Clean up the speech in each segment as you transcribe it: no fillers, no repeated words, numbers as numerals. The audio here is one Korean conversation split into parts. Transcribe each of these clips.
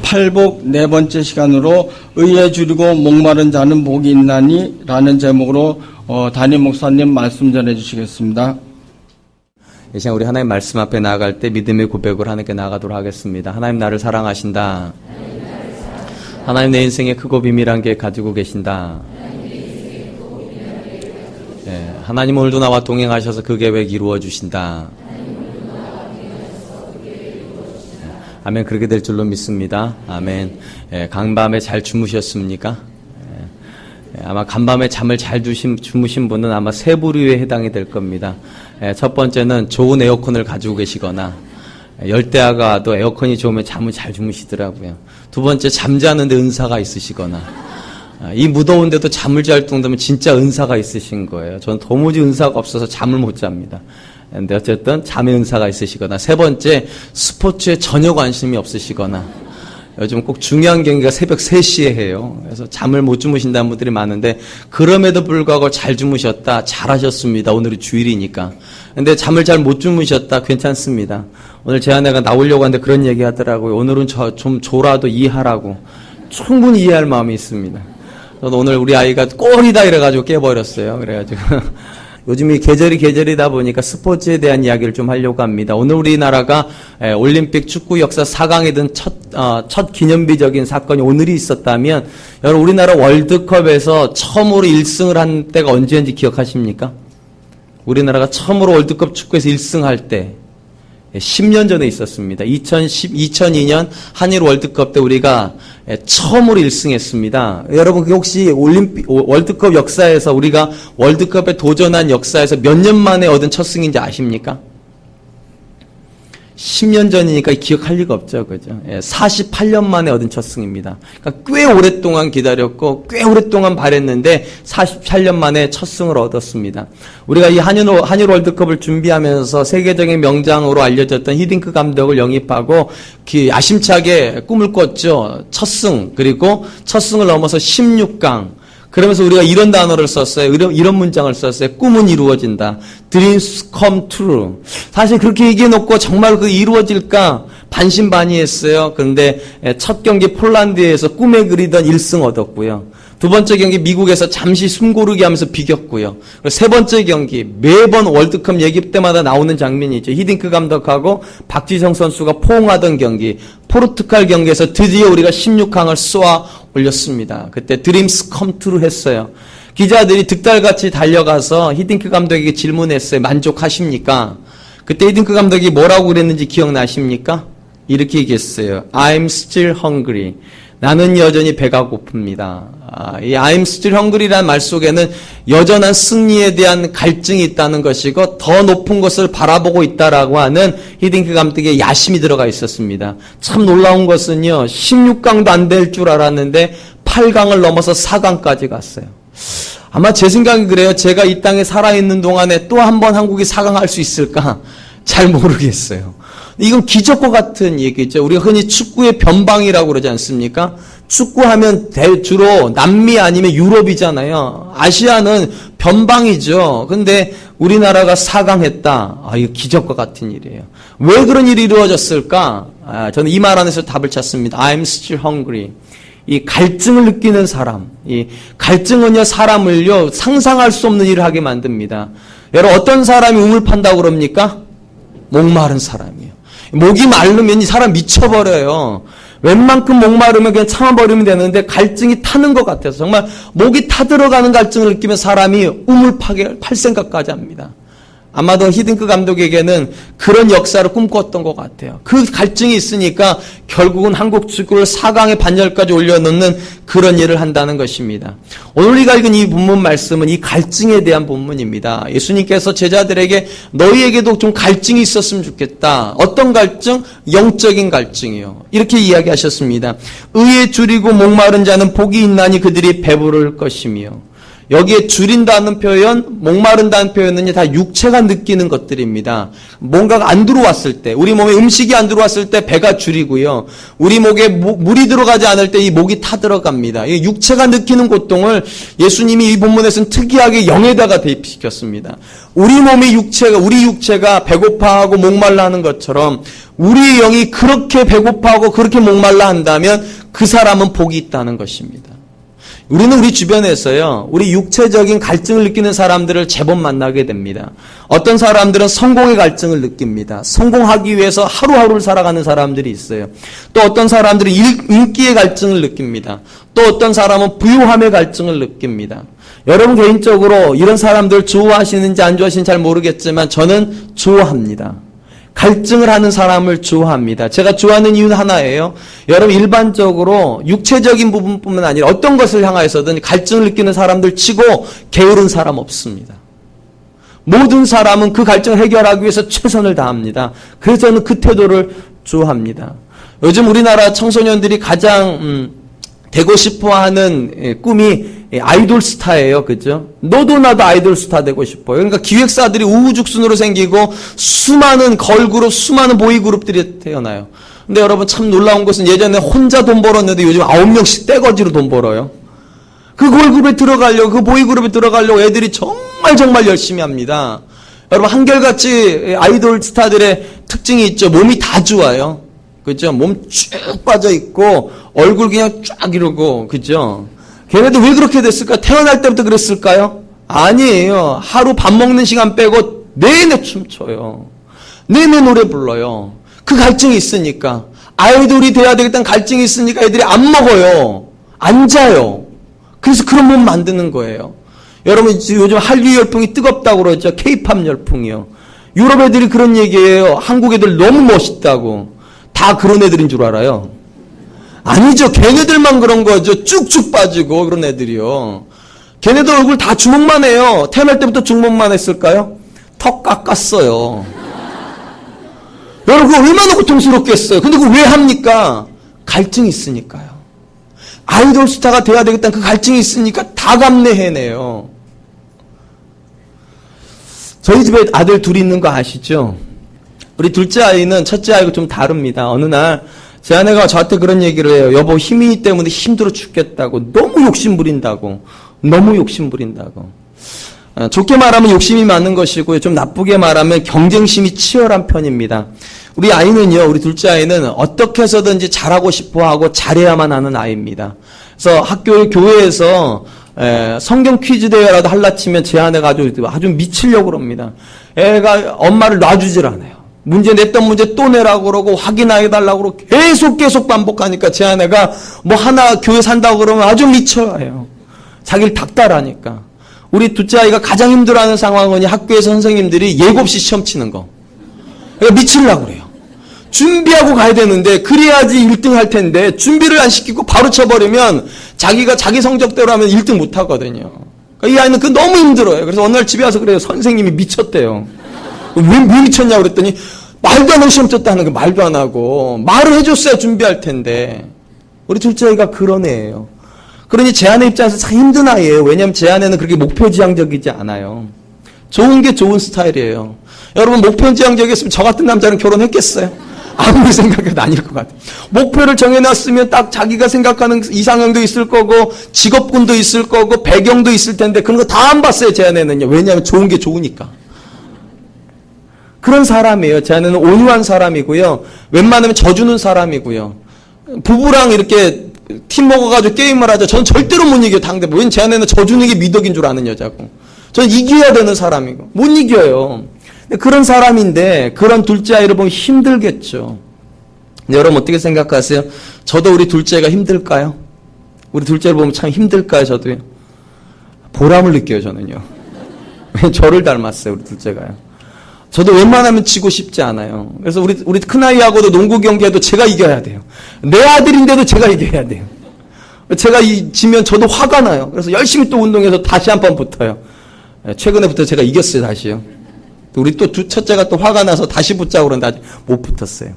팔복 네 번째 시간으로 의에 줄이고 목마른 자는 복이 있나니 라는 제목으로 담임 목사님 말씀 전해 주시겠습니다. 이 시간 우리 하나님 말씀 앞에 나아갈 때 믿음의 고백을 하나님께 나아가도록 하겠습니다. 하나님 나를 사랑하신다. 하나님 내 인생에 크고 비밀한 게 가지고 계신다. 하나님 오늘도 나와 동행하셔서 그 계획 이루어 주신다. 아멘. 그렇게 될 줄로 믿습니다. 아멘. 간밤에 잘 주무셨습니까? 아마 간밤에 잠을 잘 주무신 분은 아마 세 부류에 해당이 될 겁니다. 첫 번째는 좋은 에어컨을 가지고 계시거나, 열대야가 와도 에어컨이 좋으면 잠을 잘 주무시더라고요. 두 번째, 잠자는데 은사가 있으시거나, 이 무더운데도 잠을 잘 정도면 진짜 은사가 있으신 거예요. 저는 도무지 은사가 없어서 잠을 못 잡니다. 근데 어쨌든 잠의 은사가 있으시거나, 세 번째, 스포츠에 전혀 관심이 없으시거나, 요즘 꼭 중요한 경기가 새벽 3시에 해요. 그래서 잠을 못 주무신다는 분들이 많은데, 그럼에도 불구하고 잘 주무셨다, 잘하셨습니다. 오늘이 주일이니까. 근데 잠을 잘 못 주무셨다, 괜찮습니다. 오늘 제 아내가 나오려고 하는데 그런 얘기 하더라고요. 오늘은 좀 졸아도 이해하라고. 충분히 이해할 마음이 있습니다. 저도 오늘 우리 아이가 꼴이다 이래가지고 깨버렸어요. 그래가지고. 요즘이 계절이다 보니까 스포츠에 대한 이야기를 좀 하려고 합니다. 오늘 우리나라가 올림픽 축구 역사 4강에 든 첫 기념비적인 사건이 오늘이 있었다면, 여러분 우리나라 월드컵에서 처음으로 1승을 한 때가 언제인지 기억하십니까? 우리나라가 처음으로 월드컵 축구에서 1승할 때 10년 전에 있었습니다. 2002년 한일 월드컵 때 우리가 처음으로 1승했습니다. 여러분, 그게 혹시 월드컵 역사에서 우리가 월드컵에 도전한 역사에서 몇 년 만에 얻은 첫 승인지 아십니까? 10년 전이니까 기억할 리가 없죠. 그죠? 48년 만에 얻은 첫 승입니다. 그러니까 꽤 오랫동안 기다렸고, 꽤 오랫동안 바랬는데, 48년 만에 첫 승을 얻었습니다. 우리가 이 한일 월드컵을 준비하면서 세계적인 명장으로 알려졌던 히딩크 감독을 영입하고, 야심차게 꿈을 꿨죠. 첫 승, 그리고 첫 승을 넘어서 16강. 그러면서 우리가 이런 단어를 썼어요. 이런 문장을 썼어요. 꿈은 이루어진다. Dreams come true. 사실 그렇게 얘기해놓고 정말 그 이루어질까 반신반의했어요. 그런데 첫 경기 폴란드에서 꿈에 그리던 1승 얻었고요. 두 번째 경기 미국에서 잠시 숨고르기 하면서 비겼고요. 세 번째 경기, 매번 월드컵 얘기 때마다 나오는 장면이죠. 히딩크 감독하고 박지성 선수가 포옹하던 경기, 포르투갈 경기에서 드디어 우리가 16강을 쏘아 올렸습니다. 그때 드림스 컴트루 했어요. 기자들이 득달같이 달려가서 히딩크 감독에게 질문했어요. 만족하십니까? 그때 히딩크 감독이 뭐라고 그랬는지 기억나십니까? 이렇게 얘기했어요. I'm still hungry. 나는 여전히 배가 고픕니다. 이 I'm still hungry라는 말 속에는 여전한 승리에 대한 갈증이 있다는 것이고, 더 높은 것을 바라보고 있다라고 하는 히딩크 감독의 야심이 들어가 있었습니다. 참 놀라운 것은요, 16강도 안 될 줄 알았는데 8강을 넘어서 4강까지 갔어요. 아마 제 생각이 그래요. 제가 이 땅에 살아있는 동안에 또 한 번 한국이 4강 할 수 있을까? 잘 모르겠어요. 이건 기적과 같은 얘기죠. 우리가 흔히 축구의 변방이라고 그러지 않습니까? 축구하면 주로 남미 아니면 유럽이잖아요. 아시아는 변방이죠. 근데 우리나라가 4강 했다. 이거 기적과 같은 일이에요. 왜 그런 일이 이루어졌을까? 저는 이 말 안에서 답을 찾습니다. I'm still hungry. 이 갈증을 느끼는 사람. 이 갈증은요, 사람을요, 상상할 수 없는 일을 하게 만듭니다. 여러분, 어떤 사람이 우물 판다고 그럽니까? 목마른 사람이요. 목이 마르면 이 사람 미쳐버려요. 웬만큼 목마르면 그냥 참아버리면 되는데 갈증이 타는 것 같아서 정말 목이 타들어가는 갈증을 느끼면 사람이 우물 팔 생각까지 합니다. 아마도 히딩크 감독에게는 그런 역사를 꿈꿨던 것 같아요. 그 갈증이 있으니까 결국은 한국 축구를 4강의 반열까지 올려놓는 그런 일을 한다는 것입니다. 오늘 우리가 읽은 이 본문 말씀은 이 갈증에 대한 본문입니다. 예수님께서 제자들에게 너희에게도 좀 갈증이 있었으면 좋겠다. 어떤 갈증? 영적인 갈증이요. 이렇게 이야기하셨습니다. 의에 줄이고 목마른 자는 복이 있나니 그들이 배부를 것이며. 여기에 줄인다는 표현, 목마른다는 표현은 다 육체가 느끼는 것들입니다. 뭔가가 안 들어왔을 때, 우리 몸에 음식이 안 들어왔을 때 배가 줄이고요. 우리 목에 물이 들어가지 않을 때 이 목이 타들어갑니다. 이 육체가 느끼는 고통을 예수님이 이 본문에서는 특이하게 영에다가 대입시켰습니다. 우리 육체가 배고파하고 목말라 하는 것처럼 우리 영이 그렇게 배고파하고 그렇게 목말라 한다면 그 사람은 복이 있다는 것입니다. 우리는 우리 주변에서요, 우리 육체적인 갈증을 느끼는 사람들을 제법 만나게 됩니다. 어떤 사람들은 성공의 갈증을 느낍니다. 성공하기 위해서 하루하루를 살아가는 사람들이 있어요. 또 어떤 사람들은 인기의 갈증을 느낍니다. 또 어떤 사람은 부유함의 갈증을 느낍니다. 여러분 개인적으로 이런 사람들 좋아하시는지 안 좋아하시는지 잘 모르겠지만 저는 좋아합니다. 갈증을 하는 사람을 좋아합니다. 제가 좋아하는 이유는 하나예요. 여러분 일반적으로 육체적인 부분뿐만 아니라 어떤 것을 향하여서든 갈증을 느끼는 사람들 치고 게으른 사람 없습니다. 모든 사람은 그 갈증을 해결하기 위해서 최선을 다합니다. 그래서 저는 그 태도를 좋아합니다. 요즘 우리나라 청소년들이 가장 되고 싶어하는 꿈이 아이돌 스타예요. 그죠? 너도 나도 아이돌 스타 되고 싶어요. 그러니까 기획사들이 우후죽순으로 생기고 수많은 걸그룹, 수많은 보이그룹들이 태어나요. 근데 여러분 참 놀라운 것은 예전에 혼자 돈 벌었는데 요즘 9명씩 떼거지로 돈 벌어요. 그 걸그룹에 들어가려고, 그 보이그룹에 들어가려고 애들이 정말 열심히 합니다. 여러분 한결같이 아이돌 스타들의 특징이 있죠. 몸이 다 좋아요. 그죠? 몸 쭉 빠져 있고 얼굴 그냥 쫙 이러고, 그죠? 걔네들 왜 그렇게 됐을까? 태어날 때부터 그랬을까요? 아니에요. 하루 밥 먹는 시간 빼고 내내 춤춰요. 내내 노래 불러요. 그 갈증이 있으니까. 아이돌이 돼야 되겠다는 갈증이 있으니까 애들이 안 먹어요. 안 자요. 그래서 그런 몸 만드는 거예요. 여러분 요즘 한류 열풍이 뜨겁다고 그러죠. K-팝 열풍이요. 유럽 애들이 그런 얘기예요. 한국 애들 너무 멋있다고. 다 그런 애들인 줄 알아요. 아니죠. 걔네들만 그런 거죠. 쭉쭉 빠지고 그런 애들이요. 걔네들 얼굴 다 주먹만 해요. 태어날 때부터 주먹만 했을까요? 턱 깎았어요. 여러분 얼마나 고통스럽겠어요. 근데 그거 왜 합니까? 갈증이 있으니까요. 아이돌 스타가 돼야 되겠다는 그 갈증이 있으니까 다 감내해내요. 저희 집에 아들 둘이 있는 거 아시죠? 우리 둘째 아이는 첫째 아이가 좀 다릅니다. 어느 날 제 아내가 저한테 그런 얘기를 해요. 여보 힘이 때문에 힘들어 죽겠다고. 너무 욕심 부린다고. 좋게 말하면 욕심이 많은 것이고요. 좀 나쁘게 말하면 경쟁심이 치열한 편입니다. 우리 아이는요. 우리 둘째 아이는 어떻게 해서든지 잘하고 싶어하고 잘해야만 하는 아이입니다. 그래서 교회에서 성경 퀴즈 대회라도 할라 치면 제 아내가 아주 미치려고 그럽니다. 애가 엄마를 놔주질 않아요. 문제 냈던 문제 또 내라고 그러고 확인해달라고 그러고 계속 반복하니까 제 아내가 뭐 하나 교회 산다고 그러면 아주 미쳐요. 자기를 닥달하니까. 우리 둘째 아이가 가장 힘들어하는 상황은 학교에서 선생님들이 예고 없이 시험 치는 거. 그러니까 미치려고 그래요. 준비하고 가야 되는데 그래야지 1등 할 텐데 준비를 안 시키고 바로 쳐버리면 자기가 자기 성적대로 하면 1등 못 하거든요. 그러니까 이 아이는 그 너무 힘들어요. 그래서 어느 날 집에 와서 그래요. 선생님이 미쳤대요. 왜 미쳤냐고 그랬더니 말도 안 하고 시험 쳤다는 거 말도 안 하고 말을 해줬어야 준비할 텐데. 우리 둘째 아이가 그런 애예요. 그러니 제 아내 입장에서 참 힘든 아이예요. 왜냐하면 제 아내는 그렇게 목표지향적이지 않아요. 좋은 게 좋은 스타일이에요. 여러분 목표지향적이었으면 저 같은 남자는 결혼했겠어요? 아무리 생각해도 아닐 것 같아요. 목표를 정해놨으면 딱 자기가 생각하는 이상형도 있을 거고 직업군도 있을 거고 배경도 있을 텐데 그런 거 다 안 봤어요. 제 아내는요. 왜냐하면 좋은 게 좋으니까. 그런 사람이에요. 제 아내는 온유한 사람이고요. 웬만하면 져주는 사람이고요. 부부랑 이렇게 팀 먹어가지고 게임을 하죠. 전 절대로 못 이겨요. 당대표. 왜냐면 제 아내는 져주는 게 미덕인 줄 아는 여자고. 전 이겨야 되는 사람이고. 못 이겨요. 그런 사람인데 그런 둘째 아이를 보면 힘들겠죠. 근데 여러분 어떻게 생각하세요? 저도 우리 둘째가 힘들까요? 우리 둘째를 보면 참 힘들까요? 저도요. 보람을 느껴요. 저는요. 저를 닮았어요. 우리 둘째가요. 저도 웬만하면 지고 싶지 않아요. 그래서 우리 큰아이하고도 농구 경기해도 제가 이겨야 돼요. 내 아들인데도 제가 이겨야 돼요. 제가 지면 저도 화가 나요. 그래서 열심히 또 운동해서 다시 한 번 붙어요. 최근에부터 제가 이겼어요. 다시요. 우리 또 첫째가 또 화가 나서 다시 붙자고 그러는데 아직 못 붙었어요.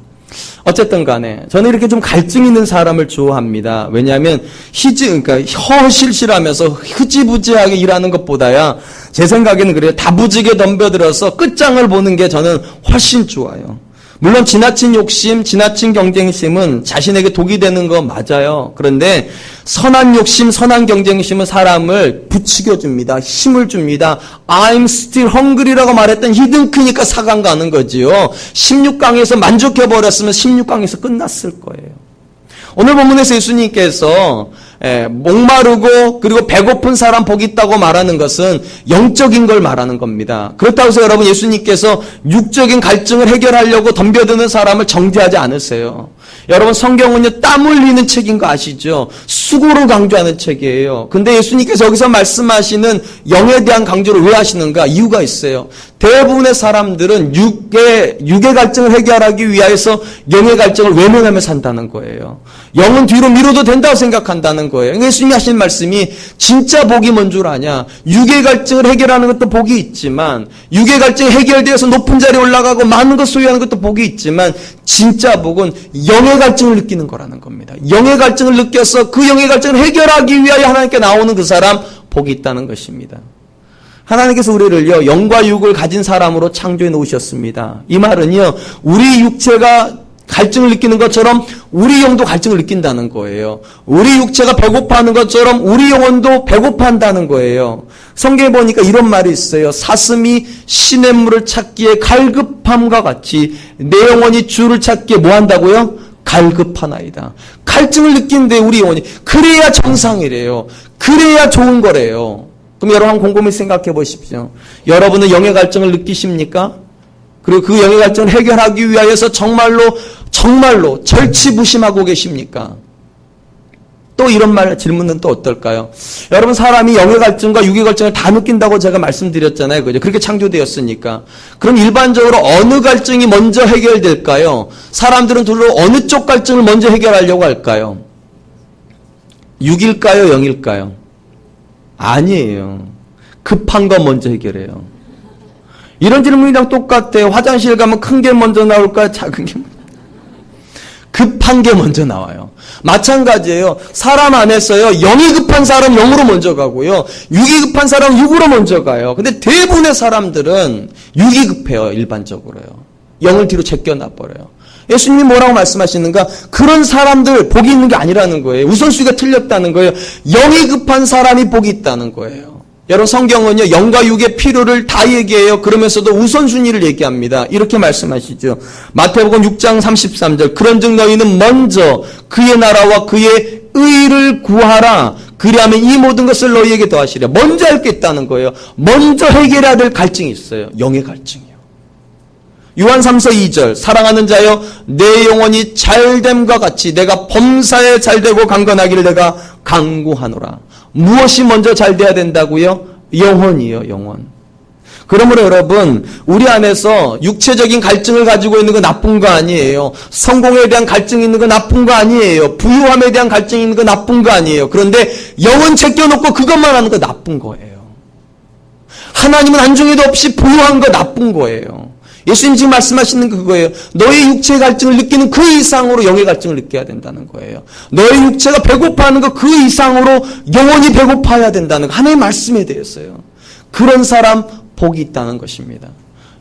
어쨌든 간에 저는 이렇게 좀 갈증 있는 사람을 좋아합니다. 왜냐하면 그러니까 허실실하면서 흐지부지하게 일하는 것보다야 제 생각에는 그래요. 다부지게 덤벼들어서 끝장을 보는 게 저는 훨씬 좋아요. 물론 지나친 욕심, 지나친 경쟁심은 자신에게 독이 되는 거 맞아요. 그런데 선한 욕심, 선한 경쟁심은 사람을 부추겨줍니다. 힘을 줍니다. I'm still hungry라고 말했던 히든크니까 4강 가는 거지요. 16강에서 만족해버렸으면 16강에서 끝났을 거예요. 오늘 본문에서 예수님께서 목마르고 그리고 배고픈 사람 복이 있다고 말하는 것은 영적인 걸 말하는 겁니다. 그렇다고 해서 여러분 예수님께서 육적인 갈증을 해결하려고 덤벼드는 사람을 정죄하지 않으세요. 여러분 성경은요 땀 흘리는 책인 거 아시죠? 수고를 강조하는 책이에요. 근데 예수님께서 여기서 말씀하시는 영에 대한 강조를 왜 하시는가? 이유가 있어요. 대부분의 사람들은 육의 갈증을 해결하기 위해서 영의 갈증을 외면하며 산다는 거예요. 영은 뒤로 미뤄도 된다고 생각한다는 거예요. 예수님이 하신 말씀이 진짜 복이 뭔 줄 아냐? 육의 갈증을 해결하는 것도 복이 있지만 육의 갈증이 해결되어서 높은 자리에 올라가고 많은 것 소유하는 것도 복이 있지만 진짜 복은 영의 갈증을 느끼는 거라는 겁니다. 영의 갈증을 느껴서 그 영의 갈증을 해결하기 위하여 하나님께 나오는 그 사람 복이 있다는 것입니다. 하나님께서 우리를요 영과 육을 가진 사람으로 창조해 놓으셨습니다. 이 말은요 우리 육체가 갈증을 느끼는 것처럼 우리 영도 갈증을 느낀다는 거예요. 우리 육체가 배고파하는 것처럼 우리 영혼도 배고파한다는 거예요. 성경에 보니까 이런 말이 있어요. 사슴이 시냇물을 찾기에 갈급함과 같이 내 영혼이 주를 찾기에 뭐 한다고요? 갈급하나이다. 갈증을 느끼는데 우리 영혼이 그래야 정상이래요. 그래야 좋은 거래요. 그럼 여러분 곰곰이 생각해 보십시오. 여러분은 영의 갈증을 느끼십니까? 그리고 그 영의 갈증을 해결하기 위하여서 정말로 절치부심하고 계십니까? 또 이런 질문은 또 어떨까요? 여러분 사람이 영의 갈증과 육의 갈증을 다 느낀다고 제가 말씀드렸잖아요. 그죠? 그렇게 창조되었으니까. 그럼 일반적으로 어느 갈증이 먼저 해결될까요? 사람들은 둘로 어느 쪽 갈증을 먼저 해결하려고 할까요? 육일까요? 영일까요? 아니에요. 급한 거 먼저 해결해요. 이런 질문이랑 똑같아요. 화장실 가면 큰 게 먼저 나올까요? 작은 게 급한 게 먼저 나와요. 마찬가지예요. 사람 안에서요. 영이 급한 사람 영으로 먼저 가고요. 육이 급한 사람 육으로 먼저 가요. 근데 대부분의 사람들은 육이 급해요. 일반적으로요. 영을 뒤로 제껴놔버려요. 예수님이 뭐라고 말씀하시는가? 그런 사람들 복이 있는 게 아니라는 거예요. 우선순위가 틀렸다는 거예요. 영이 급한 사람이 복이 있다는 거예요. 여러분 성경은요 영과 육의 필요를 다 얘기해요. 그러면서도 우선순위를 얘기합니다. 이렇게 말씀하시죠. 마태복음 6장 33절 그런즉 너희는 먼저 그의 나라와 그의 의를 구하라. 그리하면 이 모든 것을 너희에게 더하시리라. 먼저 할 게 있다는 거예요. 먼저 해결해야 될 갈증이 있어요. 영의 갈증이요. 요한 3서 2절 사랑하는 자여 내 영혼이 잘됨과 같이 내가 범사에 잘되고 강건하기를 내가 간구하노라. 무엇이 먼저 잘 돼야 된다고요? 영혼이요, 영혼. 그러므로 여러분, 우리 안에서 육체적인 갈증을 가지고 있는 거 나쁜 거 아니에요. 성공에 대한 갈증이 있는 거 나쁜 거 아니에요. 부유함에 대한 갈증이 있는 거 나쁜 거 아니에요. 그런데 영혼 제껴놓고 그것만 하는 거 나쁜 거예요. 하나님은 안중에도 없이 부유한 거 나쁜 거예요. 예수님 지금 말씀하시는 그거예요. 너의 육체의 갈증을 느끼는 그 이상으로 영의 갈증을 느껴야 된다는 거예요. 너의 육체가 배고파하는 거 그 이상으로 영혼이 배고파야 된다는 거. 하나님의 말씀에 대해서요. 그런 사람 복이 있다는 것입니다.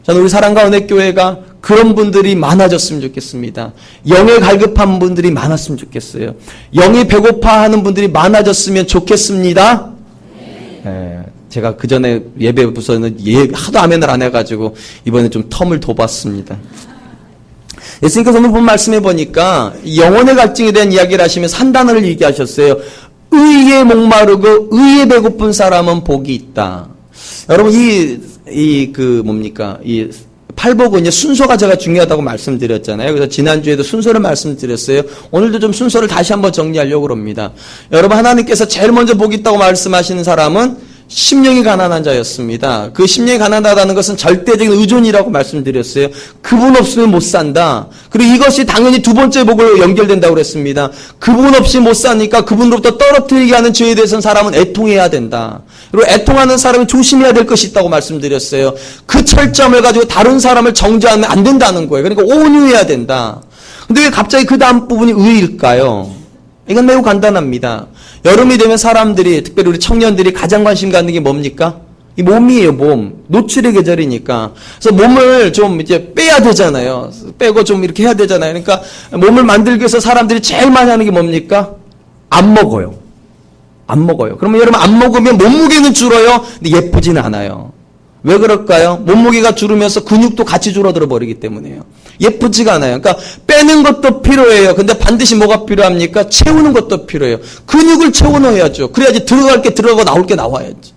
저는 우리 사랑과 은혜교회가 그런 분들이 많아졌으면 좋겠습니다. 영에 갈급한 분들이 많았으면 좋겠어요. 영이 배고파하는 분들이 많아졌으면 좋겠습니다. 네. 제가 그 전에 예배 부서는 하도 아멘을 안 해가지고 이번에 좀 텀을 둬봤습니다. 예수님께서 오늘 본 말씀해 보니까 영혼의 갈증에 대한 이야기를 하시면서 한 단어를 얘기하셨어요. 의에 목마르고 의에 배고픈 사람은 복이 있다. 여러분 이 팔복은요 순서가 제가 중요하다고 말씀드렸잖아요. 그래서 지난주에도 순서를 말씀드렸어요. 오늘도 좀 순서를 다시 한번 정리하려고 합니다. 여러분 하나님께서 제일 먼저 복이 있다고 말씀하시는 사람은 심령이 가난한 자였습니다. 그 심령이 가난하다는 것은 절대적인 의존이라고 말씀드렸어요. 그분 없으면 못 산다. 그리고 이것이 당연히 두 번째 복으로 연결된다고 그랬습니다. 그분 없이 못 사니까 그분으로부터 떨어뜨리게 하는 죄에 대해서는 사람은 애통해야 된다. 그리고 애통하는 사람은 조심해야 될 것이 있다고 말씀드렸어요. 그 철점을 가지고 다른 사람을 정죄하면 안 된다는 거예요. 그러니까 온유해야 된다. 근데 왜 갑자기 그 다음 부분이 의일까요? 이건 매우 간단합니다. 여름이 되면 사람들이, 특별히 우리 청년들이 가장 관심 갖는 게 뭡니까? 이 몸이에요, 몸. 노출의 계절이니까. 그래서 몸을 좀 이제 빼야 되잖아요. 빼고 좀 이렇게 해야 되잖아요. 그러니까 몸을 만들기 위해서 사람들이 제일 많이 하는 게 뭡니까? 안 먹어요. 안 먹어요. 그러면 여러분 안 먹으면 몸무게는 줄어요. 근데 예쁘지는 않아요. 왜 그럴까요? 몸무게가 줄으면서 근육도 같이 줄어들어 버리기 때문에요. 예쁘지가 않아요. 그러니까 빼는 것도 필요해요. 근데 반드시 뭐가 필요합니까? 채우는 것도 필요해요. 근육을 채워넣어야죠. 그래야지 들어갈 게 들어가고 나올 게 나와야지.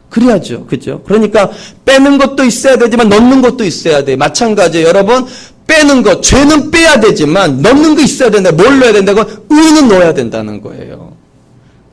그래야죠. 그죠? 그러니까 빼는 것도 있어야 되지만 넣는 것도 있어야 돼요. 마찬가지예요. 여러분, 빼는 것, 죄는 빼야 되지만 넣는 거 있어야 된다. 뭘 넣어야 된다고? 의는 넣어야 된다는 거예요.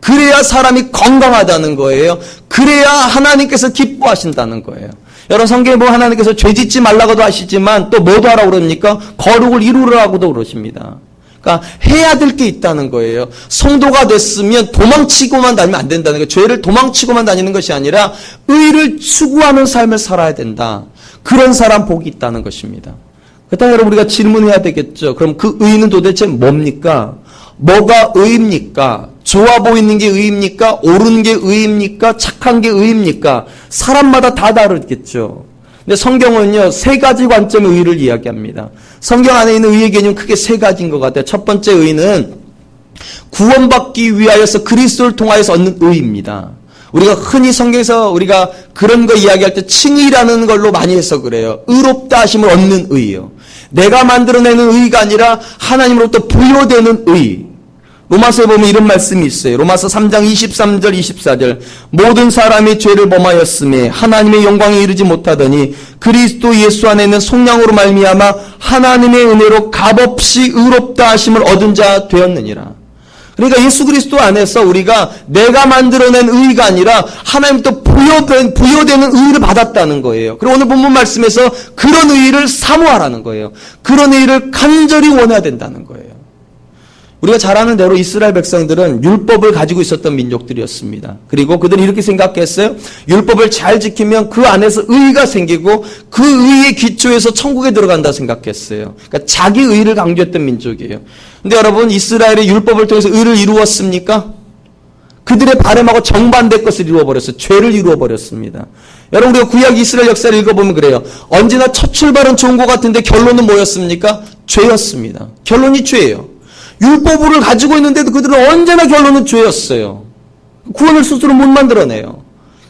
그래야 사람이 건강하다는 거예요. 그래야 하나님께서 기뻐하신다는 거예요. 여러분 성경에 보면 하나님께서 죄 짓지 말라고도 하시지만 또 뭐도 하라고 그럽니까? 거룩을 이루라고도 그러십니다. 그러니까 해야 될 게 있다는 거예요. 성도가 됐으면 도망치고만 다니면 안 된다는 거예요. 죄를 도망치고만 다니는 것이 아니라 의를 추구하는 삶을 살아야 된다. 그런 사람 복이 있다는 것입니다. 그렇다면 여러분 우리가 질문해야 되겠죠. 그럼 그 의는 도대체 뭡니까? 뭐가 의입니까? 좋아 보이는 게 의입니까? 옳은 게 의입니까? 착한 게 의입니까? 사람마다 다 다르겠죠. 근데 성경은요, 세 가지 관점의 의를 이야기합니다. 성경 안에 있는 의의 개념은 크게 세 가지인 것 같아요. 첫 번째 의는 구원받기 위하여서 그리스도를 통하여서 얻는 의입니다. 우리가 흔히 성경에서 우리가 그런 거 이야기할 때 칭의라는 걸로 많이 해석을 해요. 의롭다 하심을 얻는 의요. 내가 만들어내는 의가 아니라 하나님으로부터 부여되는 의. 로마서에 보면 이런 말씀이 있어요. 로마서 3장 23절 24절 모든 사람이 죄를 범하였음에 하나님의 영광에 이르지 못하더니 그리스도 예수 안에 있는 속량으로 말미암아 하나님의 은혜로 값없이 의롭다 하심을 얻은 자 되었느니라. 그러니까 예수 그리스도 안에서 우리가 내가 만들어낸 의가 아니라 하나님부터 부여되는 의를 받았다는 거예요. 그리고 오늘 본문 말씀에서 그런 의를 사모하라는 거예요. 그런 의를 간절히 원해야 된다는 거예요. 우리가 잘 아는 대로 이스라엘 백성들은 율법을 가지고 있었던 민족들이었습니다. 그리고 그들은 이렇게 생각했어요. 율법을 잘 지키면 그 안에서 의가 생기고 그 의의 기초에서 천국에 들어간다 생각했어요. 그러니까 자기 의를 강조했던 민족이에요. 근데 여러분 이스라엘의 율법을 통해서 의를 이루었습니까? 그들의 바람하고 정반대 것을 이루어버렸어요. 죄를 이루어버렸습니다. 여러분 우리가 구약 이스라엘 역사를 읽어보면 그래요. 언제나 첫 출발은 좋은 것 같은데 결론은 뭐였습니까? 죄였습니다. 결론이 죄예요. 율법을 가지고 있는데도 그들은 언제나 결론은 죄였어요. 구원을 스스로 못 만들어내요.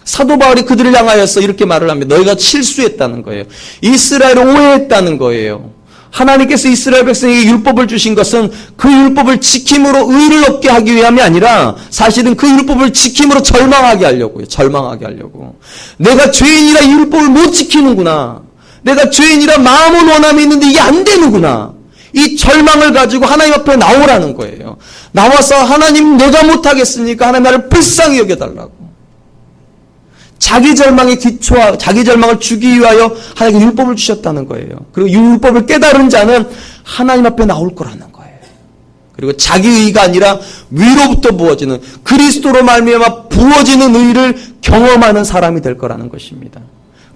사도 바울이 그들을 향하여서 이렇게 말을 합니다. 너희가 실수했다는 거예요. 이스라엘을 오해했다는 거예요. 하나님께서 이스라엘 백성에게 율법을 주신 것은 그 율법을 지킴으로 의를 얻게 하기 위함이 아니라 사실은 그 율법을 지킴으로 절망하게 하려고요. 절망하게 하려고. 내가 죄인이라 이 율법을 못 지키는구나. 내가 죄인이라 마음은 원함이 있는데 이게 안 되는구나. 이 절망을 가지고 하나님 앞에 나오라는 거예요. 나와서 하나님 내가 못하겠으니까 하나님 나를 불쌍히 여겨달라고. 자기 절망에 기초하, 자기 절망을 주기 위하여 하나님 율법을 주셨다는 거예요. 그리고 율법을 깨달은 자는 하나님 앞에 나올 거라는 거예요. 그리고 자기 의가 아니라 위로부터 부어지는 그리스도로 말미암아 부어지는 의를 경험하는 사람이 될 거라는 것입니다.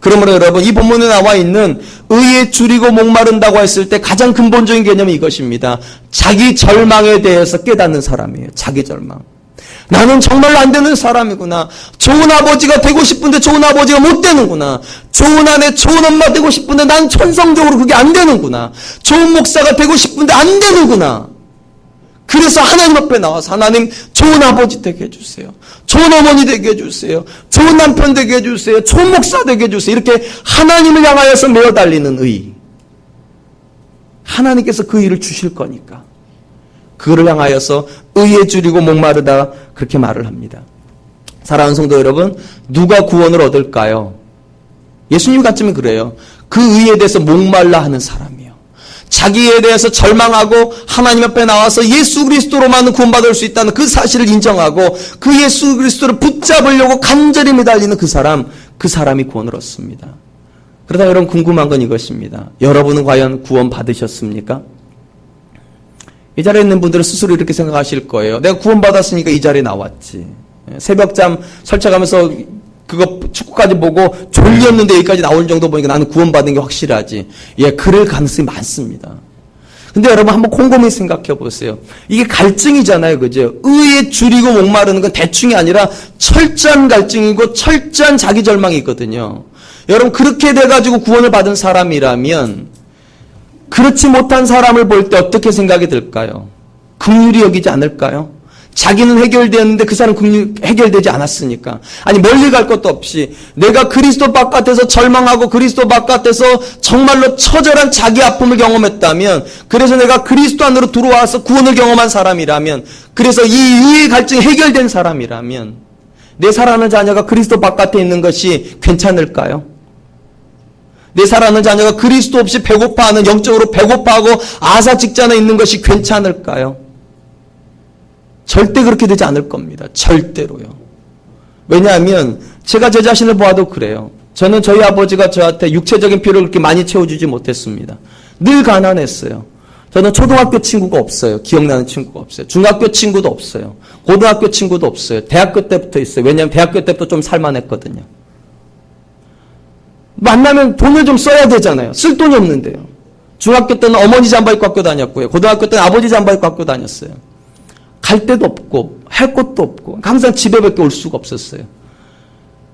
그러므로 여러분 이 본문에 나와 있는 의에 줄이고 목마른다고 했을 때 가장 근본적인 개념이 이것입니다. 자기 절망에 대해서 깨닫는 사람이에요. 자기 절망. 나는 정말로 안 되는 사람이구나. 좋은 아버지가 되고 싶은데 좋은 아버지가 못 되는구나. 좋은 아내, 좋은 엄마 되고 싶은데 난 천성적으로 그게 안 되는구나. 좋은 목사가 되고 싶은데 안 되는구나. 그래서 하나님 앞에 나와서 하나님 좋은 아버지 되게 해주세요. 좋은 어머니 되게 해주세요. 좋은 남편 되게 해주세요. 좋은 목사 되게 해주세요. 이렇게 하나님을 향하여서 메어 달리는 의. 하나님께서 그 일을 주실 거니까. 그를 향하여서 의에 줄이고 목마르다 그렇게 말을 합니다. 사랑하는 성도 여러분, 누가 구원을 얻을까요? 예수님 같으면 그래요. 그 의에 대해서 목말라 하는 사람이요. 자기에 대해서 절망하고 하나님 앞에 나와서 예수 그리스도로만 구원받을 수 있다는 그 사실을 인정하고 그 예수 그리스도를 붙잡으려고 간절히 매달리는 그 사람이 구원을 얻습니다. 그러다 여러분 궁금한 건 이것입니다. 여러분은 과연 구원 받으셨습니까? 이 자리에 있는 분들은 스스로 이렇게 생각하실 거예요. 내가 구원받았으니까 이 자리에 나왔지. 새벽잠 설쳐가면서 그거 축구까지 보고 졸렸는데 여기까지 나올 정도 보니까 나는 구원받은 게 확실하지. 예, 그럴 가능성이 많습니다. 근데 여러분 한번 곰곰이 생각해 보세요. 이게 갈증이잖아요. 그죠? 의에 줄이고 목마르는 건 대충이 아니라 철저한 갈증이고 철저한 자기 절망이거든요. 여러분 그렇게 돼가지고 구원을 받은 사람이라면 그렇지 못한 사람을 볼 때 어떻게 생각이 들까요? 긍휼히 여기지 않을까요? 자기는 해결되었는데 그 사람 해결되지 않았으니까. 아니 멀리 갈 것도 없이 내가 그리스도 바깥에서 절망하고 그리스도 바깥에서 정말로 처절한 자기 아픔을 경험했다면, 그래서 내가 그리스도 안으로 들어와서 구원을 경험한 사람이라면, 그래서 이 의의 갈증이 해결된 사람이라면 내 사랑하는 자녀가 그리스도 바깥에 있는 것이 괜찮을까요? 내 사랑하는 자녀가 그리스도 없이 배고파하는, 영적으로 배고파하고 아사 직전에 있는 것이 괜찮을까요? 절대 그렇게 되지 않을 겁니다. 절대로요. 왜냐하면 제가 제 자신을 보아도 그래요. 저는 저희 아버지가 저한테 육체적인 필요를 그렇게 많이 채워주지 못했습니다. 늘 가난했어요. 저는 초등학교 친구가 없어요. 기억나는 친구가 없어요. 중학교 친구도 없어요. 고등학교 친구도 없어요. 대학교 때부터 있어요. 왜냐하면 대학교 때부터 좀 살만했거든요. 만나면 돈을 좀 써야 되잖아요. 쓸 돈이 없는데요. 중학교 때는 어머니 잠바 입고 학교 다녔고요. 고등학교 때는 아버지 잠바 입고 학교 다녔어요. 갈 데도 없고 할 것도 없고 항상 집에밖에 올 수가 없었어요.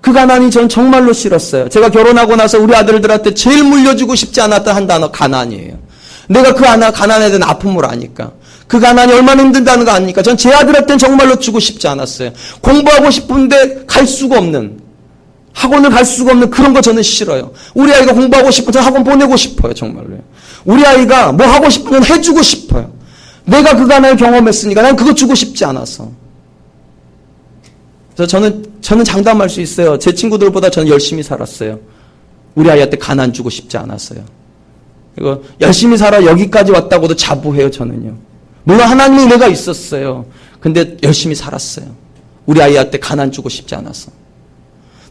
그 가난이 전 정말로 싫었어요. 제가 결혼하고 나서 우리 아들들한테 제일 물려주고 싶지 않았던 한 단어 가난이에요. 내가 그 가난에 대한 아픔을 아니까. 그 가난이 얼마나 힘든다는 거 아니까. 전 제 아들한테는 정말로 주고 싶지 않았어요. 공부하고 싶은데 갈 수가 없는, 학원을 갈 수가 없는 그런 거 저는 싫어요. 우리 아이가 공부하고 싶어서 학원 보내고 싶어요. 정말로요. 우리 아이가 뭐 하고 싶으면 해주고 싶어요. 내가 그 가난을 경험했으니까 난 그거 주고 싶지 않아서. 그래서 저는 장담할 수 있어요. 제 친구들보다 저는 열심히 살았어요. 우리 아이한테 가난 주고 싶지 않았어요. 그리고 열심히 살아 여기까지 왔다고도 자부해요. 저는요. 물론 하나님의 은혜가 있었어요. 근데 열심히 살았어요. 우리 아이한테 가난 주고 싶지 않아서.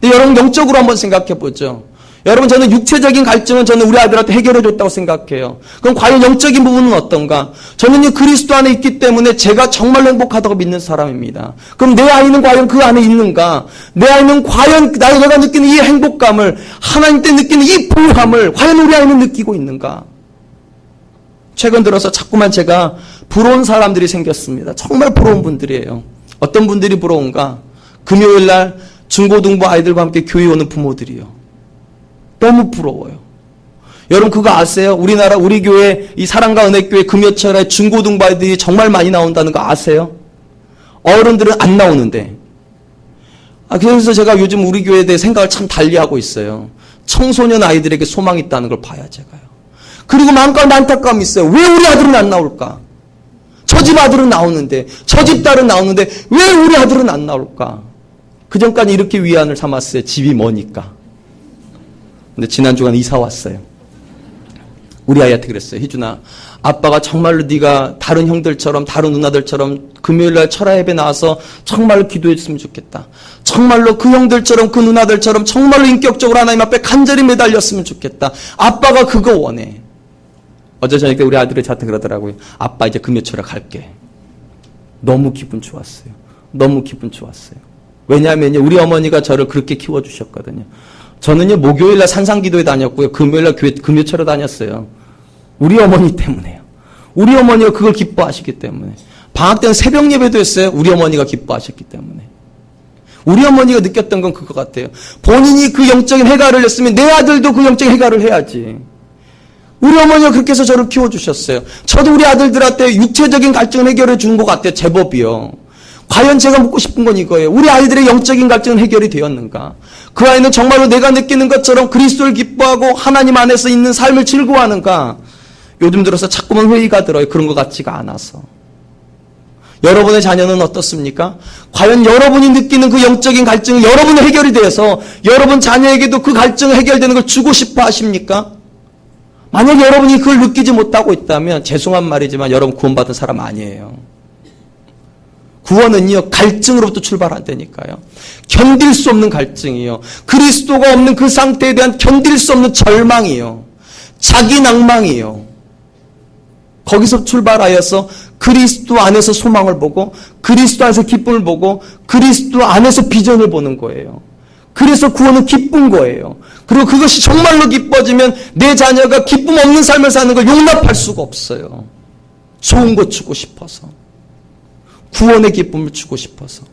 근데 여러분 영적으로 한번 생각해 보죠. 여러분 저는 육체적인 갈증은 저는 우리 아들한테 해결해 줬다고 생각해요. 그럼 과연 영적인 부분은 어떤가? 저는 그리스도 안에 있기 때문에 제가 정말로 행복하다고 믿는 사람입니다. 그럼 내 아이는 과연 그 안에 있는가? 내 아이는 과연 내가 느끼는 이 행복감을, 하나님 때 느끼는 이 부유함을 과연 우리 아이는 느끼고 있는가? 최근 들어서 자꾸만 제가 부러운 사람들이 생겼습니다. 정말 부러운 분들이에요. 어떤 분들이 부러운가? 금요일 날 중고등부 아이들과 함께 교회 오는 부모들이요. 너무 부러워요. 여러분 그거 아세요? 우리나라 우리 교회 이 사랑과 은혜교회 금요철에 중고등부 아이들이 정말 많이 나온다는 거 아세요? 어른들은 안 나오는데. 그래서 제가 요즘 우리 교회에 대해 생각을 참 달리하고 있어요. 청소년 아이들에게 소망이 있다는 걸 봐야 제가요. 그리고 마음가운데 안타까움이 있어요. 왜 우리 아들은 안 나올까? 저 집 아들은 나오는데, 저 집 딸은 나오는데 왜 우리 아들은 안 나올까? 그전까지 이렇게 위안을 삼았어요. 집이 머니까. 근데 지난 주간 이사 왔어요. 우리 아이한테 그랬어요. 희준아, 아빠가 정말로 네가 다른 형들처럼 다른 누나들처럼 금요일날 철야 예배 나와서 정말로 기도했으면 좋겠다. 정말로 그 형들처럼 그 누나들처럼 정말로 인격적으로 하나님 앞에 간절히 매달렸으면 좋겠다. 아빠가 그거 원해. 어제 저녁 때 우리 아들이 저한테 그러더라고요. 아빠 이제 금요철에 갈게. 너무 기분 좋았어요. 너무 기분 좋았어요. 왜냐하면 우리 어머니가 저를 그렇게 키워주셨거든요. 저는요, 목요일날 산상기도에 다녔고요. 금요일날 금요철에 다녔어요. 우리 어머니 때문에요. 우리 어머니가 그걸 기뻐하시기 때문에. 방학 때는 새벽 예배도 했어요. 우리 어머니가 기뻐하셨기 때문에. 우리 어머니가 느꼈던 건 그거 같아요. 본인이 그 영적인 해결을 했으면 내 아들도 그 영적인 해결을 해야지. 우리 어머니가 그렇게 해서 저를 키워주셨어요. 저도 우리 아들들한테 육체적인 갈증을 해결해 준 것 같아요. 제법이요. 과연 제가 묻고 싶은 건 이거예요. 우리 아이들의 영적인 갈증은 해결이 되었는가? 그 아이는 정말로 내가 느끼는 것처럼 그리스도를 기뻐하고 하나님 안에서 있는 삶을 즐거워하는가? 요즘 들어서 자꾸만 회의가 들어요. 그런 것 같지가 않아서. 여러분의 자녀는 어떻습니까? 과연 여러분이 느끼는 그 영적인 갈증이 여러분의 해결이 돼서 여러분 자녀에게도 그 갈증이 해결되는 걸 주고 싶어 하십니까? 만약에 여러분이 그걸 느끼지 못하고 있다면 죄송한 말이지만 여러분 구원받은 사람 아니에요. 구원은요, 갈증으로부터 출발한다니까요. 견딜 수 없는 갈증이요. 그리스도가 없는 그 상태에 대한 견딜 수 없는 절망이요. 자기 낭망이요. 거기서 출발하여서 그리스도 안에서 소망을 보고, 그리스도 안에서 기쁨을 보고, 그리스도 안에서 비전을 보는 거예요. 그래서 구원은 기쁜 거예요. 그리고 그것이 정말로 기뻐지면 내 자녀가 기쁨 없는 삶을 사는 걸 용납할 수가 없어요. 좋은 것 주고 싶어서, 구원의 기쁨을 주고 싶어서.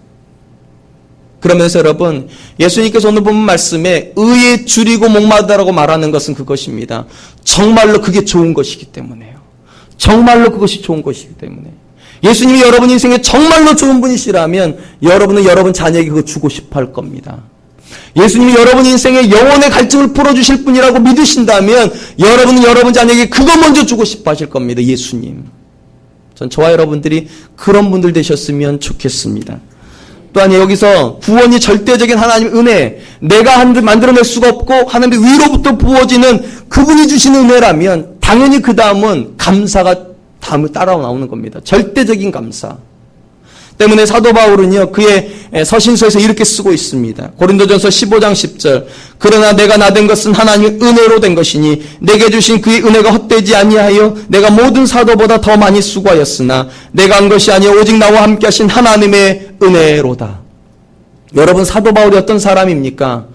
그러면서 여러분, 예수님께서 오늘 본 말씀에 의에 줄이고 목마르다라고 말하는 것은 그것입니다. 정말로 그게 좋은 것이기 때문에요. 정말로 그것이 좋은 것이기 때문에. 예수님이 여러분 인생에 정말로 좋은 분이시라면 여러분은 여러분 자녀에게 그거 주고 싶어 할 겁니다. 예수님이 여러분 인생에 영혼의 갈증을 풀어주실 분이라고 믿으신다면 여러분은 여러분 자녀에게 그거 먼저 주고 싶어 하실 겁니다. 예수님. 전 저와 여러분들이 그런 분들 되셨으면 좋겠습니다. 또한 여기서 구원이 절대적인 하나님의 은혜, 내가 만들어낼 수가 없고 하나님의 위로부터 부어지는 그분이 주시는 은혜라면 당연히 그 다음은 감사가 다음에 따라 나오는 겁니다. 절대적인 감사. 때문에 사도 바울은요, 그의 서신서에서 이렇게 쓰고 있습니다. 고린도전서 15장 10절. 그러나 내가 나된 것은 하나님의 은혜로 된 것이니 내게 주신 그의 은혜가 헛되지 아니하여 내가 모든 사도보다 더 많이 수고하였으나 내가 한 것이 아니여 오직 나와 함께 하신 하나님의 은혜로다. 여러분, 사도 바울이 어떤 사람입니까?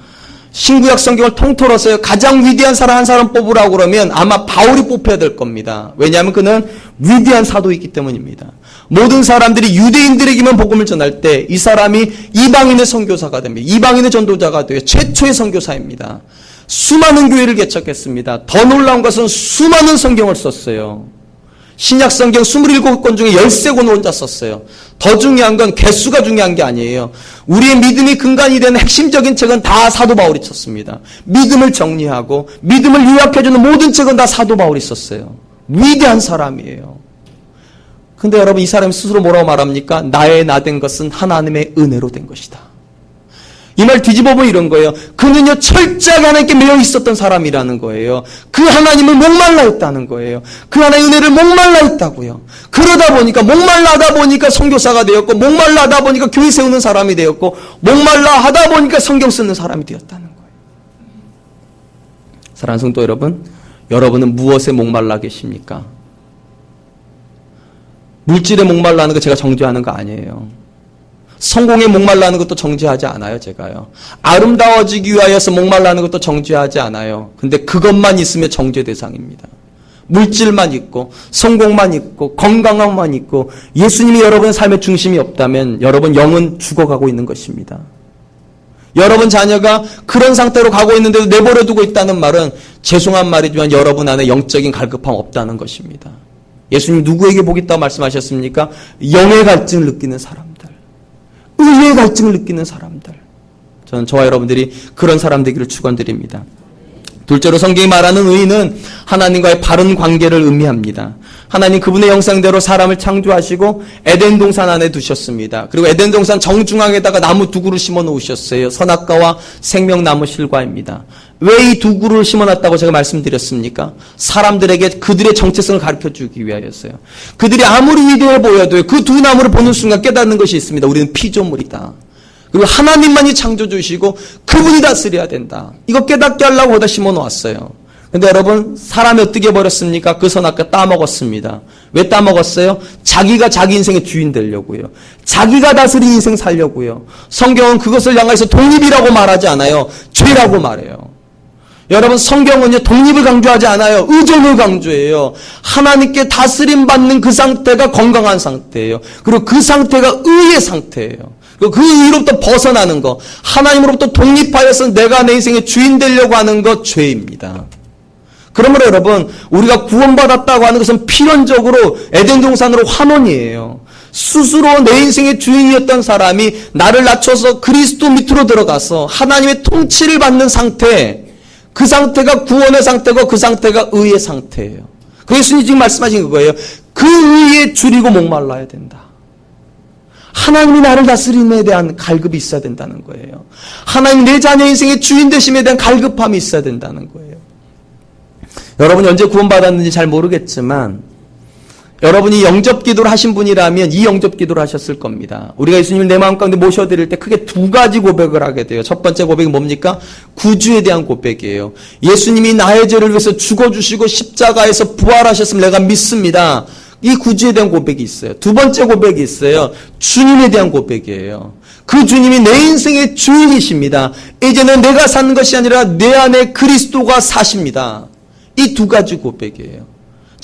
신구약 성경을 통틀어서 가장 위대한 사람 한 사람 뽑으라고 그러면 아마 바울이 뽑혀야 될 겁니다. 왜냐하면 그는 위대한 사도이기 때문입니다. 모든 사람들이 유대인들에게만 복음을 전할 때 이 사람이 이방인의 선교사가 됩니다. 이방인의 전도자가 되어 최초의 선교사입니다. 수많은 교회를 개척했습니다. 더 놀라운 것은 수많은 성경을 썼어요. 신약 성경 27권 중에 13권을 혼자 썼어요. 더 중요한 건 개수가 중요한 게 아니에요. 우리의 믿음이 근간이 되는 핵심적인 책은 다 사도 바울이 썼습니다. 믿음을 정리하고 믿음을 요약해주는 모든 책은 다 사도 바울이 썼어요. 위대한 사람이에요. 근데 여러분, 이 사람이 스스로 뭐라고 말합니까? 나의 나된 것은 하나님의 은혜로 된 것이다. 이 말 뒤집어 보면 이런 거예요. 그는요, 철저하게 하나님께 매여 있었던 사람이라는 거예요. 그 하나님을 목말라 했다는 거예요. 그 하나님의 은혜를 목말라 했다고요. 그러다 보니까, 목말라 하다 보니까 선교사가 되었고, 목말라 하다 보니까 교회 세우는 사람이 되었고, 목말라 하다 보니까 성경 쓰는 사람이 되었다는 거예요. 사랑하는 성도 여러분, 여러분은 무엇에 목말라 계십니까? 물질에 목말라하는 거 제가 정죄하는 거 아니에요. 성공에 목말라하는 것도 정죄하지 않아요, 제가요. 아름다워지기 위하여서 목말라하는 것도 정죄하지 않아요. 근데 그것만 있으면 정죄 대상입니다. 물질만 있고, 성공만 있고, 건강함만 있고, 예수님이 여러분의 삶의 중심이 없다면 여러분 영은 죽어가고 있는 것입니다. 여러분 자녀가 그런 상태로 가고 있는데도 내버려 두고 있다는 말은 죄송한 말이지만 여러분 안에 영적인 갈급함 없다는 것입니다. 예수님 누구에게 복 있다고 말씀하셨습니까? 영의 갈증을 느끼는 사람들, 의의 갈증을 느끼는 사람들. 저는 저와 여러분들이 그런 사람 되기를 축원드립니다. 둘째로 성경이 말하는 의는 하나님과의 바른 관계를 의미합니다. 하나님 그분의 형상대로 사람을 창조하시고 에덴 동산 안에 두셨습니다. 그리고 에덴 동산 정중앙에다가 나무 두 그루 심어 놓으셨어요. 선악과와 생명나무 실과입니다. 왜 이 두 그루를 심어 놨다고 제가 말씀드렸습니까? 사람들에게 그들의 정체성을 가르쳐 주기 위하였어요. 그들이 아무리 위대해 보여도 그 두 나무를 보는 순간 깨닫는 것이 있습니다. 우리는 피조물이다. 그리고 하나님만이 창조주시고 그분이 다스려야 된다. 이거 깨닫게 하려고 거기다 심어 놓았어요. 근데 여러분, 사람이 어떻게 버렸습니까? 그 선악과 따먹었습니다. 왜 따먹었어요? 자기가 자기 인생의 주인 되려고요. 자기가 다스린 인생 살려고요. 성경은 그것을 향해서 독립이라고 말하지 않아요. 죄라고 말해요. 여러분, 성경은요, 독립을 강조하지 않아요. 의존을 강조해요. 하나님께 다스림 받는 그 상태가 건강한 상태예요. 그리고 그 상태가 의의 상태예요. 그 의로부터 벗어나는 것, 하나님으로부터 독립하여서 내가 내 인생의 주인 되려고 하는 것, 죄입니다. 그러므로 여러분, 우리가 구원받았다고 하는 것은 필연적으로 에덴 동산으로 환원이에요. 스스로 내 인생의 주인이었던 사람이 나를 낮춰서 그리스도 밑으로 들어가서 하나님의 통치를 받는 상태, 그 상태가 구원의 상태고 그 상태가 의의 상태예요. 그 예수님이 지금 말씀하신 그거예요. 그 의에 줄이고 목말라야 된다. 하나님이 나를 다스림에 대한 갈급이 있어야 된다는 거예요. 하나님 내 자녀 인생의 주인 되심에 대한 갈급함이 있어야 된다는 거예요. 여러분이 언제 구원받았는지 잘 모르겠지만 여러분이 영접기도를 하신 분이라면 이 영접기도를 하셨을 겁니다. 우리가 예수님을 내 마음 가운데 모셔드릴 때 크게 두 가지 고백을 하게 돼요. 첫 번째 고백이 뭡니까? 구주에 대한 고백이에요. 예수님이 나의 죄를 위해서 죽어주시고 십자가에서 부활하셨음을 내가 믿습니다. 이 구주에 대한 고백이 있어요. 두 번째 고백이 있어요. 주님에 대한 고백이에요. 그 주님이 내 인생의 주인이십니다. 이제는 내가 사는 것이 아니라 내 안에 그리스도가 사십니다. 이 두 가지 고백이에요.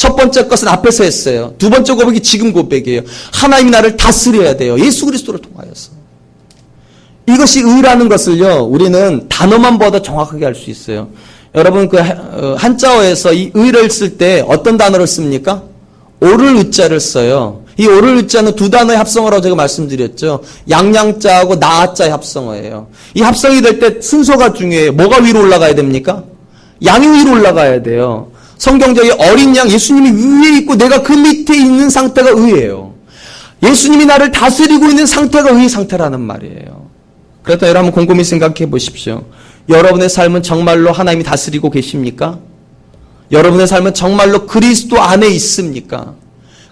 첫 번째 것은 앞에서 했어요. 두 번째 고백이 지금 고백이에요. 하나님이 나를 다스려야 돼요. 예수 그리스도를 통하여서. 이것이 의라는 것을요, 우리는 단어만 보다 정확하게 알 수 있어요. 여러분, 그 한자어에서 이 의를 쓸 때 어떤 단어를 씁니까? 오를 의자를 써요. 이 오를 의자는 두 단어의 합성어라고 제가 말씀드렸죠. 양양자하고 나아자의 합성어예요. 이 합성이 될 때 순서가 중요해요. 뭐가 위로 올라가야 됩니까? 양이 위로 올라가야 돼요. 성경적인 어린 양 예수님이 위에 있고 내가 그 밑에 있는 상태가 의예요. 예수님이 나를 다스리고 있는 상태가 의의 상태라는 말이에요. 그래서 여러분 곰곰이 생각해 보십시오. 여러분의 삶은 정말로 하나님이 다스리고 계십니까? 여러분의 삶은 정말로 그리스도 안에 있습니까?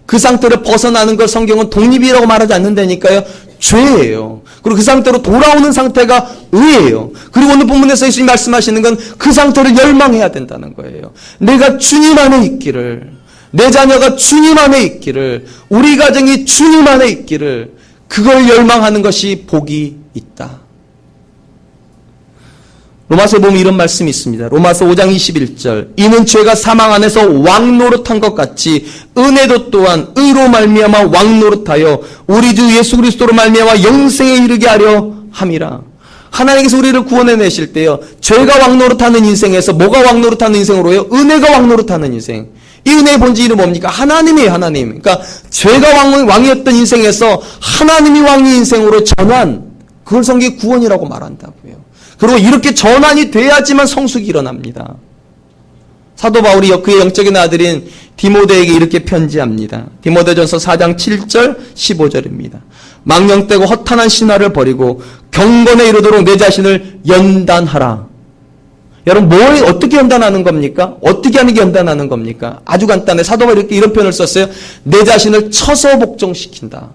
그 상태를 벗어나는 걸 성경은 독립이라고 말하지 않는다니까요. 죄예요. 그리고 그 상태로 돌아오는 상태가 의예요. 그리고 오늘 본문에서 예수님이 말씀하시는 건 그 상태를 열망해야 된다는 거예요. 내가 주님 안에 있기를, 내 자녀가 주님 안에 있기를, 우리 가정이 주님 안에 있기를, 그걸 열망하는 것이 복이 있다. 로마서에 보면 이런 말씀이 있습니다. 로마서 5장 21절. 이는 죄가 사망 안에서 왕노릇한 것 같이 은혜도 또한 의로 말미암아 왕노릇하여 우리 주 예수 그리스도로 말미암아 영생에 이르게 하려 함이라. 하나님께서 우리를 구원해 내실 때요, 죄가 왕노릇하는 인생에서 뭐가 왕노릇하는 인생으로요? 은혜가 왕노릇하는 인생. 이 은혜의 본질은 뭡니까? 하나님이에요, 하나님. 그러니까 죄가 왕이었던 인생에서 하나님이 왕의 인생으로 전환. 그걸 성경이 구원이라고 말한다고요. 그리고 이렇게 전환이 돼야지만 성숙이 일어납니다. 사도 바울이 그의 영적인 아들인 디모데에게 이렇게 편지합니다. 디모데전서 4장 7절 15절입니다. 망령되고 허탄한 신화를 버리고 경건에 이르도록 내 자신을 연단하라. 여러분 어떻게 연단하는 겁니까? 어떻게 하는 게 연단하는 겁니까? 아주 간단해. 사도 바울이 이런 표현을 썼어요. 내 자신을 쳐서 복종시킨다.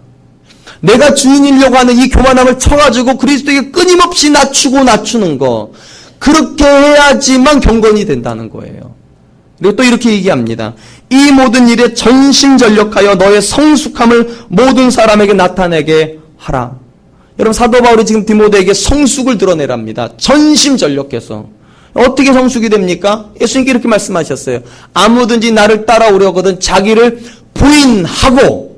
내가 주인이려고 하는 이 교만함을 쳐가지고 그리스도에게 끊임없이 낮추는 거. 그렇게 해야지만 경건이 된다는 거예요. 그리고 또 이렇게 얘기합니다. 이 모든 일에 전심전력하여 너의 성숙함을 모든 사람에게 나타내게 하라. 여러분 사도 바울이 지금 디모데에게 성숙을 드러내랍니다. 전심전력해서. 어떻게 성숙이 됩니까? 예수님께 이렇게 말씀하셨어요. 아무든지 나를 따라오려거든 자기를 부인하고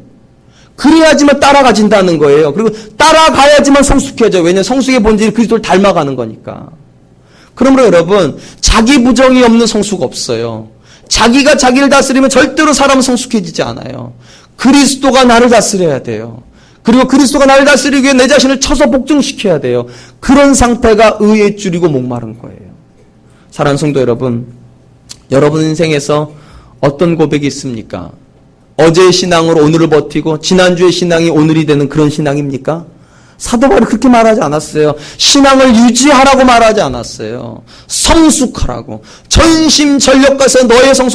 그래야지만 따라가진다는 거예요. 그리고 따라가야지만 성숙해져요. 왜냐하면 성숙의 본질이 그리스도를 닮아가는 거니까. 그러므로 여러분 자기 부정이 없는 성숙 없어요. 자기가 자기를 다스리면 절대로 사람은 성숙해지지 않아요. 그리스도가 나를 다스려야 돼요. 그리고 그리스도가 나를 다스리기 위해 내 자신을 쳐서 복종시켜야 돼요. 그런 상태가 의에 줄이고 목마른 거예요. 사랑하는 성도 여러분, 여러분 인생에서 어떤 고백이 있습니까? 어제의 신앙으로 오늘을 버티고 지난주의 신앙이 오늘이 되는 그런 신앙입니까? 사도 바울이 그렇게 말하지 않았어요. 신앙을 유지하라고 말하지 않았어요. 성숙하라고. 전심전력까지 너의 성숙